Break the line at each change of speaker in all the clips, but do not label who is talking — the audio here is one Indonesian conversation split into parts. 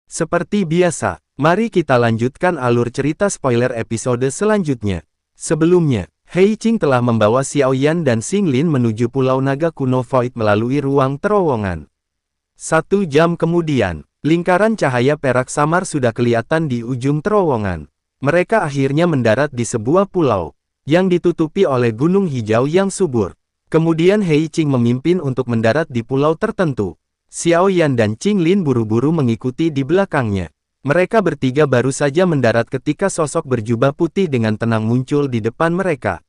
Seperti biasa, mari kita lanjutkan alur cerita spoiler episode selanjutnya. Sebelumnya, Hei Qing telah membawa Xiao Yan dan Xing Lin menuju Pulau Naga Kuno Void melalui ruang terowongan. 1 jam kemudian, lingkaran cahaya perak samar sudah kelihatan di ujung terowongan. Mereka akhirnya mendarat di sebuah pulau yang ditutupi oleh gunung hijau yang subur. Kemudian Hei Qing memimpin untuk mendarat di pulau tertentu. Xiao Yan dan Xing Lin buru-buru mengikuti di belakangnya. Mereka bertiga baru saja mendarat ketika sosok berjubah putih dengan tenang muncul di depan mereka.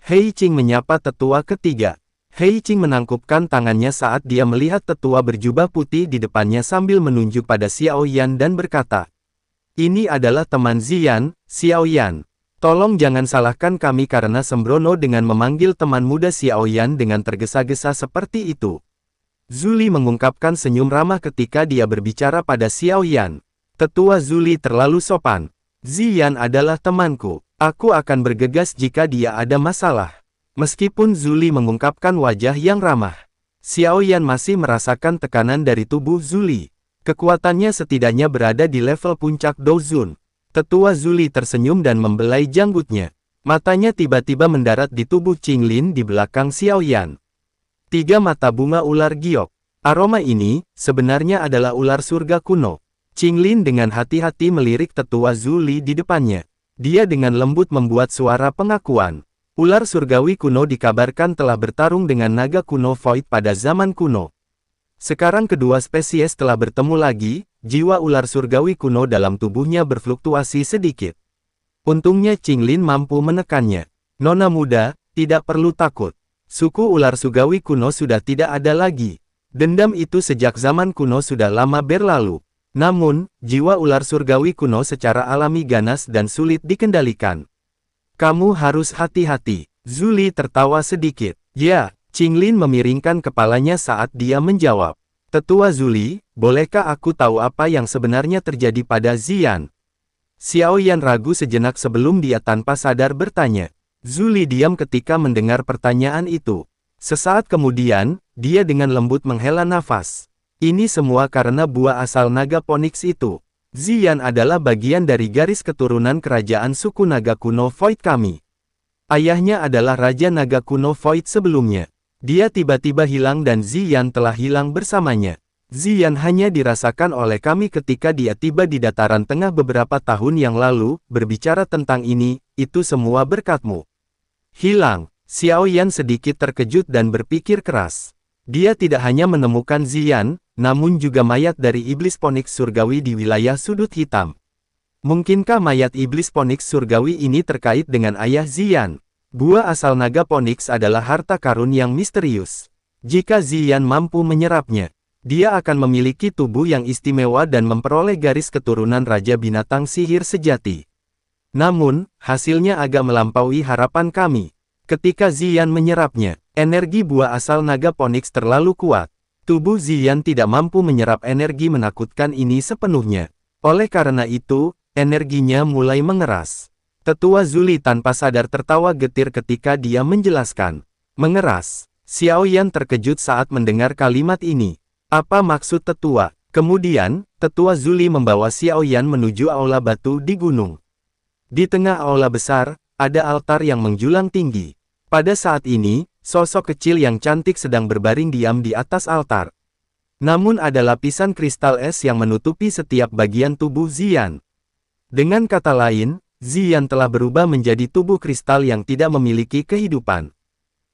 Hei Qing menyapa tetua ketiga. Hei Qing menangkupkan tangannya saat dia melihat tetua berjubah putih di depannya sambil menunjuk pada Xiao Yan dan berkata, "Ini adalah teman Ziyan, Xiao Yan. Tolong jangan salahkan kami karena sembrono dengan memanggil teman muda Xiao Yan dengan tergesa-gesa seperti itu." Zuli mengungkapkan senyum ramah ketika dia berbicara pada Xiao Yan. Tetua Zuli terlalu sopan. "Ziyan adalah temanku. Aku akan bergegas jika dia ada masalah." Meskipun Zuli mengungkapkan wajah yang ramah, Xiao Yan masih merasakan tekanan dari tubuh Zuli. Kekuatannya setidaknya berada di level puncak Douzun. Tetua Zuli tersenyum dan membelai janggutnya. Matanya tiba-tiba mendarat di tubuh Xing Lin di belakang Xiao Yan. 3 mata bunga ular giok. Aroma ini, sebenarnya adalah ular surga kuno. Xing Lin dengan hati-hati melirik tetua Zuli di depannya. Dia dengan lembut membuat suara pengakuan. Ular surgawi kuno dikabarkan telah bertarung dengan naga kuno Void pada zaman kuno. Sekarang kedua spesies telah bertemu lagi, jiwa ular surgawi kuno dalam tubuhnya berfluktuasi sedikit. Untungnya Xing Lin mampu menekannya. "Nona muda, tidak perlu takut. Suku ular surgawi kuno sudah tidak ada lagi. Dendam itu sejak zaman kuno sudah lama berlalu. Namun, jiwa ular surgawi kuno secara alami ganas dan sulit dikendalikan. Kamu harus hati-hati." Zuli tertawa sedikit. "Ya." Xing Lin memiringkan kepalanya saat dia menjawab. "Tetua Zuli, bolehkah aku tahu apa yang sebenarnya terjadi pada Ziyan?" Xiao Yan ragu sejenak sebelum dia tanpa sadar bertanya. Zuli diam ketika mendengar pertanyaan itu. Sesaat kemudian, dia dengan lembut menghela nafas. "Ini semua karena buah asal naga Phoenix itu. Ziyan adalah bagian dari garis keturunan kerajaan suku naga kuno Void kami. Ayahnya adalah Raja Naga Kuno Void sebelumnya. Dia tiba-tiba hilang dan Ziyan telah hilang bersamanya. Ziyan hanya dirasakan oleh kami ketika dia tiba di dataran tengah beberapa tahun yang lalu. Berbicara tentang ini, itu semua berkatmu." "Hilang?" Xiao Yan sedikit terkejut dan berpikir keras. Dia tidak hanya menemukan Ziyan, namun juga mayat dari iblis Phoenix surgawi di wilayah sudut hitam. Mungkinkah mayat iblis Phoenix surgawi ini terkait dengan ayah Ziyan? Buah asal naga Phoenix adalah harta karun yang misterius. Jika Ziyan mampu menyerapnya, dia akan memiliki tubuh yang istimewa dan memperoleh garis keturunan Raja Binatang Sihir sejati. Namun, hasilnya agak melampaui harapan kami. Ketika Ziyan menyerapnya, energi buah asal naga Phoenix terlalu kuat. Tubuh Ziyan tidak mampu menyerap energi menakutkan ini sepenuhnya. Oleh karena itu, energinya mulai mengeras. Tetua Zuli tanpa sadar tertawa getir ketika dia menjelaskan. "Mengeras." Xiao Yan terkejut saat mendengar kalimat ini. Apa maksud tetua? Kemudian, tetua Zuli membawa Xiao Yan menuju aula batu di gunung. Di tengah aula besar, ada altar yang menjulang tinggi. Pada saat ini, sosok kecil yang cantik sedang berbaring diam di atas altar. Namun ada lapisan kristal es yang menutupi setiap bagian tubuh Ziyan. Dengan kata lain, Ziyan telah berubah menjadi tubuh kristal yang tidak memiliki kehidupan.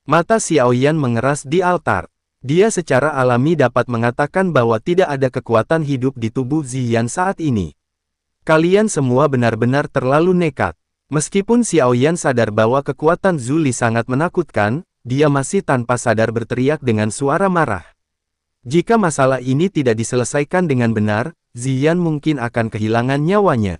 Mata Xiao Yan mengeras di altar. Dia secara alami dapat mengatakan bahwa tidak ada kekuatan hidup di tubuh Ziyan saat ini. "Kalian semua benar-benar terlalu nekat." Meskipun Xiao Yan sadar bahwa kekuatan Zuli sangat menakutkan, dia masih tanpa sadar berteriak dengan suara marah. Jika masalah ini tidak diselesaikan dengan benar, Ziyan mungkin akan kehilangan nyawanya.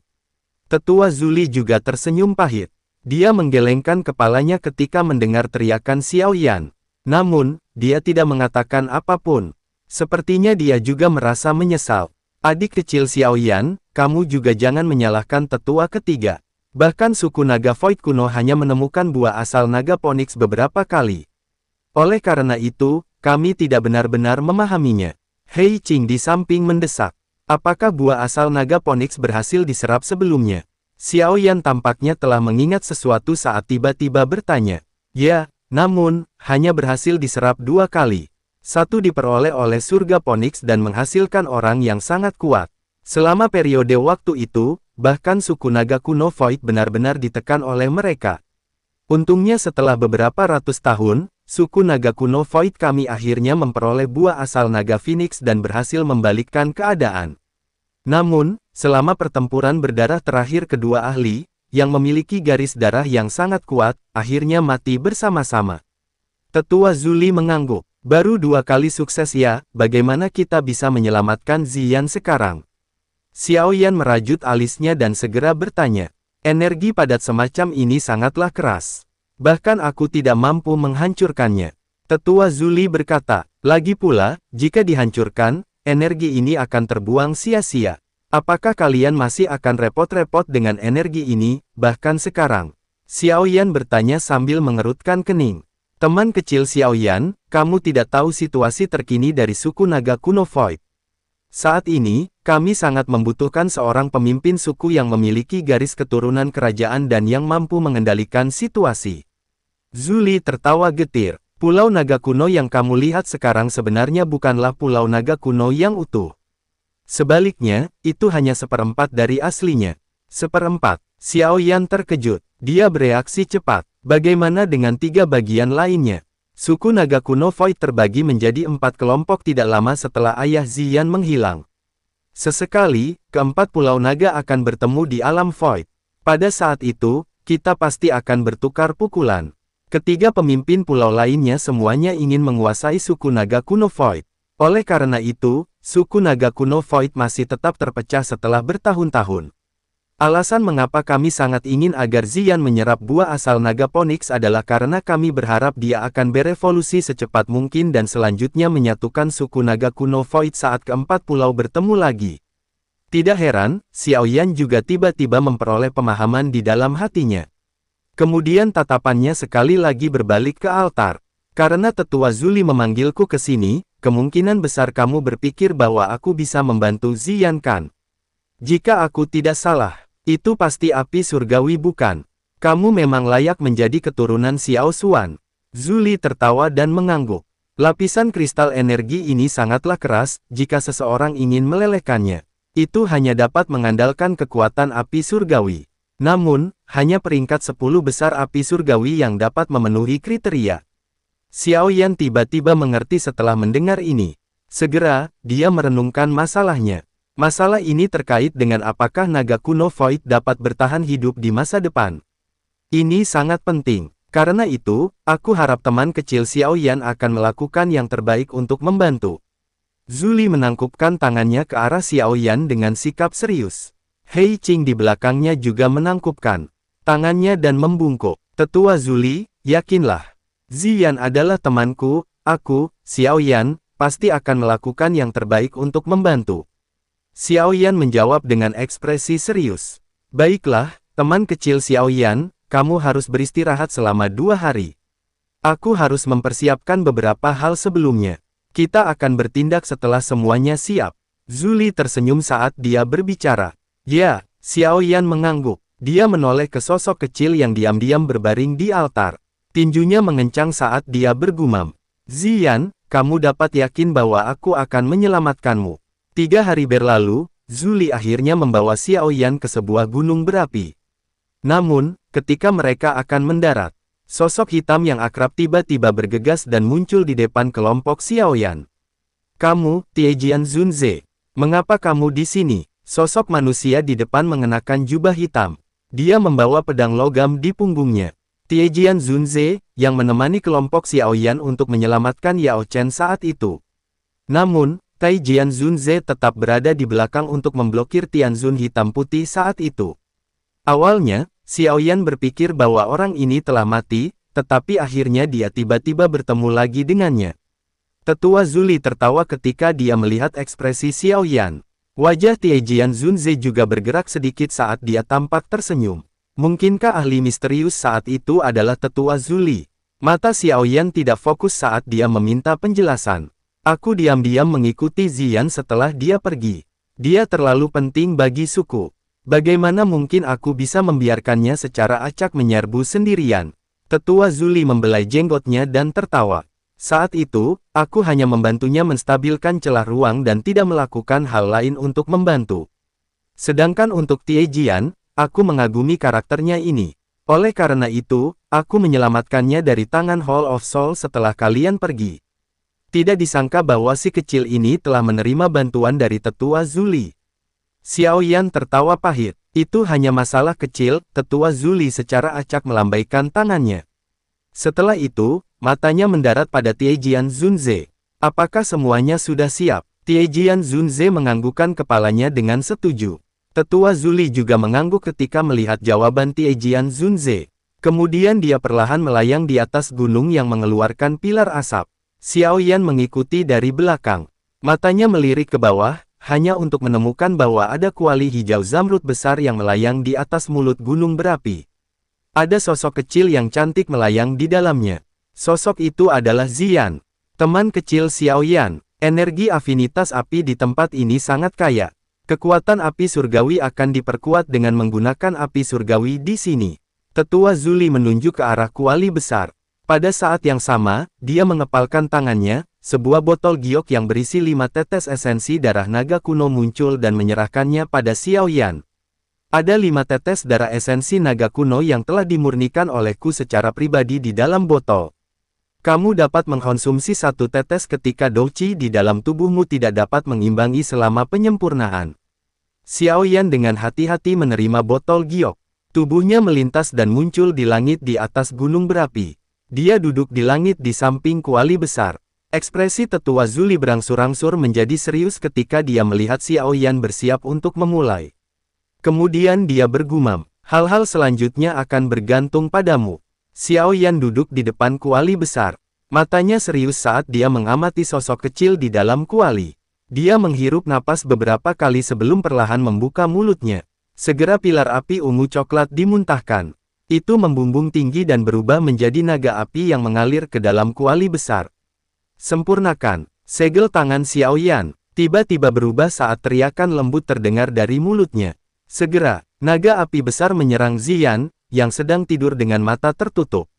Tetua Zuli juga tersenyum pahit. Dia menggelengkan kepalanya ketika mendengar teriakan Xiao Yan. Namun, dia tidak mengatakan apapun. Sepertinya dia juga merasa menyesal. "Adik kecil Xiao Yan, kamu juga jangan menyalahkan tetua ketiga. Bahkan suku naga Void kuno hanya menemukan buah asal naga Phoenix beberapa kali. Oleh karena itu, kami tidak benar-benar memahaminya." Hei Qing di samping mendesak. Apakah buah asal naga Phoenix berhasil diserap sebelumnya? Xiao Yan tampaknya telah mengingat sesuatu saat tiba-tiba bertanya. Ya, namun, hanya berhasil diserap 2 kali. Satu diperoleh oleh surga Phoenix dan menghasilkan orang yang sangat kuat. Selama periode waktu itu, bahkan suku naga kuno Void benar-benar ditekan oleh mereka. Untungnya setelah beberapa ratus tahun, suku naga kuno Void kami akhirnya memperoleh buah asal naga Phoenix dan berhasil membalikkan keadaan. Namun, selama pertempuran berdarah terakhir kedua ahli, yang memiliki garis darah yang sangat kuat, akhirnya mati bersama-sama. Tetua Zuli mengangguk. Baru 2 kali sukses ya, bagaimana kita bisa menyelamatkan Ziyan sekarang? Xiao Yan merajut alisnya dan segera bertanya. Energi padat semacam ini sangatlah keras. Bahkan aku tidak mampu menghancurkannya. Tetua Zuli berkata, lagi pula, jika dihancurkan, energi ini akan terbuang sia-sia. Apakah kalian masih akan repot-repot dengan energi ini, bahkan sekarang? Xiao Yan bertanya sambil mengerutkan kening. Teman kecil Xiao Yan, kamu tidak tahu situasi terkini dari suku naga kuno Void. Saat ini, kami sangat membutuhkan seorang pemimpin suku yang memiliki garis keturunan kerajaan dan yang mampu mengendalikan situasi. Zuli tertawa getir. Pulau naga kuno yang kamu lihat sekarang sebenarnya bukanlah pulau naga kuno yang utuh. Sebaliknya, itu hanya seperempat dari aslinya. Seperempat. Xiao Yan terkejut. Dia bereaksi cepat. Bagaimana dengan 3 bagian lainnya? Suku naga kuno Void terbagi menjadi 4 kelompok tidak lama setelah ayah Ziyan menghilang. Sesekali, keempat pulau naga akan bertemu di alam Void. Pada saat itu, kita pasti akan bertukar pukulan. Ketiga pemimpin pulau lainnya semuanya ingin menguasai suku naga kuno Void. Oleh karena itu, suku naga kuno Void masih tetap terpecah setelah bertahun-tahun. Alasan mengapa kami sangat ingin agar Ziyan menyerap buah asal naga Phoenix adalah karena kami berharap dia akan berevolusi secepat mungkin dan selanjutnya menyatukan suku naga kuno Void saat keempat pulau bertemu lagi. Tidak heran, Xiao Yan juga tiba-tiba memperoleh pemahaman di dalam hatinya. Kemudian tatapannya sekali lagi berbalik ke altar. Karena tetua Zuli memanggilku ke sini, kemungkinan besar kamu berpikir bahwa aku bisa membantu Ziyan kan? Jika aku tidak salah, itu pasti api surgawi bukan? Kamu memang layak menjadi keturunan Xiao Xuan. Zuli tertawa dan mengangguk. Lapisan kristal energi ini sangatlah keras, jika seseorang ingin melelehkannya. Itu hanya dapat mengandalkan kekuatan api surgawi. Namun, hanya peringkat 10 besar api surgawi yang dapat memenuhi kriteria. Xiao Yan tiba-tiba mengerti setelah mendengar ini. Segera, dia merenungkan masalahnya. Masalah ini terkait dengan apakah naga kuno Void dapat bertahan hidup di masa depan. Ini sangat penting. Karena itu, aku harap teman kecil Xiao Yan akan melakukan yang terbaik untuk membantu. Zuli menangkupkan tangannya ke arah Xiao Yan dengan sikap serius. Hei Qing di belakangnya juga menangkupkan tangannya dan membungkuk. Tetua Zuli, yakinlah. Ziyan adalah temanku, aku, Xiao Yan, pasti akan melakukan yang terbaik untuk membantu. Xiao Yan menjawab dengan ekspresi serius. Baiklah, teman kecil Xiao Yan, kamu harus beristirahat selama 2 hari. Aku harus mempersiapkan beberapa hal sebelumnya. Kita akan bertindak setelah semuanya siap. Zuli tersenyum saat dia berbicara. Ya, Xiao Yan mengangguk. Dia menoleh ke sosok kecil yang diam-diam berbaring di altar. Tinjunya mengencang saat dia bergumam. Ziyan, kamu dapat yakin bahwa aku akan menyelamatkanmu. 3 hari berlalu, Zuli akhirnya membawa Xiao Yan ke sebuah gunung berapi. Namun, ketika mereka akan mendarat, sosok hitam yang akrab tiba-tiba bergegas dan muncul di depan kelompok Xiao Yan. Kamu, Tiejian Zunze. Mengapa kamu di sini? Sosok manusia di depan mengenakan jubah hitam. Dia membawa pedang logam di punggungnya. Tiejian Zunze, yang menemani kelompok Xiao Yan untuk menyelamatkan Yao Chen saat itu. Namun, Taijian Zunze tetap berada di belakang untuk memblokir Tianzun hitam putih saat itu. Awalnya, Xiao Yan berpikir bahwa orang ini telah mati, tetapi akhirnya dia tiba-tiba bertemu lagi dengannya. Tetua Zuli tertawa ketika dia melihat ekspresi Xiao Yan. Wajah Tiejian Zunze juga bergerak sedikit saat dia tampak tersenyum. Mungkinkah ahli misterius saat itu adalah Tetua Zuli? Mata Xiao Yan tidak fokus saat dia meminta penjelasan. Aku diam-diam mengikuti Ziyan setelah dia pergi. Dia terlalu penting bagi suku. Bagaimana mungkin aku bisa membiarkannya secara acak menyerbu sendirian? Tetua Zuli membelai jenggotnya dan tertawa. Saat itu, aku hanya membantunya menstabilkan celah ruang dan tidak melakukan hal lain untuk membantu. Sedangkan untuk Tiejian, aku mengagumi karakternya ini. Oleh karena itu, aku menyelamatkannya dari tangan Hall of Soul setelah kalian pergi. Tidak disangka bahwa si kecil ini telah menerima bantuan dari Tetua Zuli. Xiao Yan tertawa pahit. Itu hanya masalah kecil, Tetua Zuli secara acak melambaikan tangannya. Setelah itu, matanya mendarat pada Tiejian Zunze. Apakah semuanya sudah siap? Tiejian Zunze menganggukkan kepalanya dengan setuju. Tetua Zuli juga mengangguk ketika melihat jawaban Tiejian Zunze. Kemudian dia perlahan melayang di atas gunung yang mengeluarkan pilar asap. Xiao Yan mengikuti dari belakang. Matanya melirik ke bawah, hanya untuk menemukan bahwa ada kuali hijau zamrud besar yang melayang di atas mulut gunung berapi. Ada sosok kecil yang cantik melayang di dalamnya. Sosok itu adalah Ziyan, teman kecil Xiao Yan. Energi afinitas api di tempat ini sangat kaya. Kekuatan api surgawi akan diperkuat dengan menggunakan api surgawi di sini. Tetua Zuli menunjuk ke arah kuali besar. Pada saat yang sama, dia mengepalkan tangannya, sebuah botol giok yang berisi 5 tetes esensi darah naga kuno muncul dan menyerahkannya pada Xiao Yan. Ada 5 tetes darah esensi naga kuno yang telah dimurnikan olehku secara pribadi di dalam botol. Kamu dapat mengkonsumsi 1 tetes ketika douqi di dalam tubuhmu tidak dapat mengimbangi selama penyempurnaan. Xiao Yan dengan hati-hati menerima botol giok. Tubuhnya melintas dan muncul di langit di atas gunung berapi. Dia duduk di langit di samping kuali besar. Ekspresi Tetua Zuli berangsur-angsur menjadi serius ketika dia melihat Xiao Yan bersiap untuk memulai. Kemudian dia bergumam, hal-hal selanjutnya akan bergantung padamu. Xiao Yan duduk di depan kuali besar. Matanya serius saat dia mengamati sosok kecil di dalam kuali. Dia menghirup napas beberapa kali sebelum perlahan membuka mulutnya. Segera pilar api ungu coklat dimuntahkan. Itu membumbung tinggi dan berubah menjadi naga api yang mengalir ke dalam kuali besar. Sempurnakan. Segel tangan Xiao Yan tiba-tiba berubah saat teriakan lembut terdengar dari mulutnya. Segera, naga api besar menyerang Ziyan, yang sedang tidur dengan mata tertutup.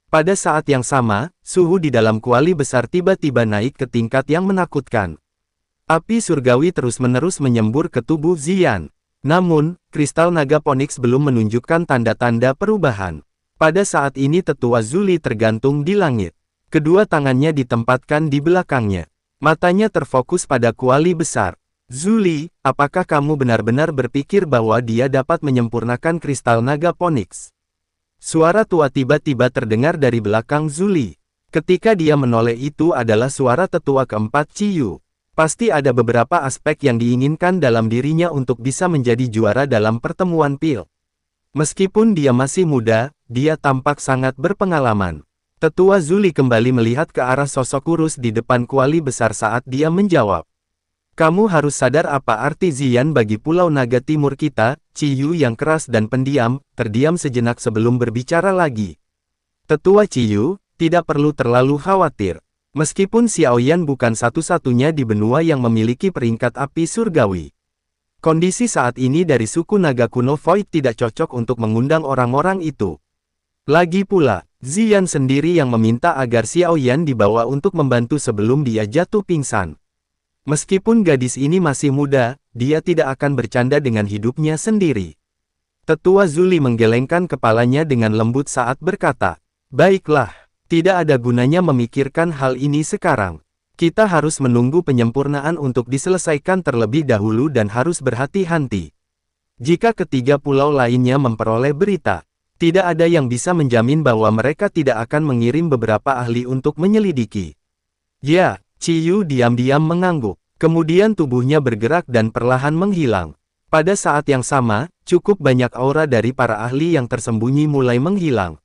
Pada saat yang sama, suhu di dalam kuali besar tiba-tiba naik ke tingkat yang menakutkan. Api surgawi terus-menerus menyembur ke tubuh Ziyan. Namun, kristal naga Phoenix belum menunjukkan tanda-tanda perubahan. Pada saat ini Tetua Zuli tergantung di langit. Kedua tangannya ditempatkan di belakangnya. Matanya terfokus pada kuali besar. Zuli, apakah kamu benar-benar berpikir bahwa dia dapat menyempurnakan kristal naga Phoenix? Suara tua tiba-tiba terdengar dari belakang Zuli. Ketika dia menoleh itu adalah suara tetua keempat Ciyu. Pasti ada beberapa aspek yang diinginkan dalam dirinya untuk bisa menjadi juara dalam pertemuan pil. Meskipun dia masih muda, dia tampak sangat berpengalaman. Tetua Zuli kembali melihat ke arah sosok kurus di depan kuali besar saat dia menjawab. Kamu harus sadar apa arti Ziyan bagi Pulau Naga Timur kita. Ciyu yang keras dan pendiam, terdiam sejenak sebelum berbicara lagi. Tetua Ciyu, tidak perlu terlalu khawatir. Meskipun Xiao Yan bukan satu-satunya di benua yang memiliki peringkat api surgawi. Kondisi saat ini dari suku naga kuno Void tidak cocok untuk mengundang orang-orang itu. Lagi pula, Ziyan sendiri yang meminta agar Xiao Yan dibawa untuk membantu sebelum dia jatuh pingsan. Meskipun gadis ini masih muda, dia tidak akan bercanda dengan hidupnya sendiri. Tetua Zuli menggelengkan kepalanya dengan lembut saat berkata, "Baiklah. Tidak ada gunanya memikirkan hal ini sekarang. Kita harus menunggu penyempurnaan untuk diselesaikan terlebih dahulu dan harus berhati-hati. Jika ketiga pulau lainnya memperoleh berita, tidak ada yang bisa menjamin bahwa mereka tidak akan mengirim beberapa ahli untuk menyelidiki." Ya, Ciyu diam-diam mengangguk. Kemudian tubuhnya bergerak dan perlahan menghilang. Pada saat yang sama, cukup banyak aura dari para ahli yang tersembunyi mulai menghilang.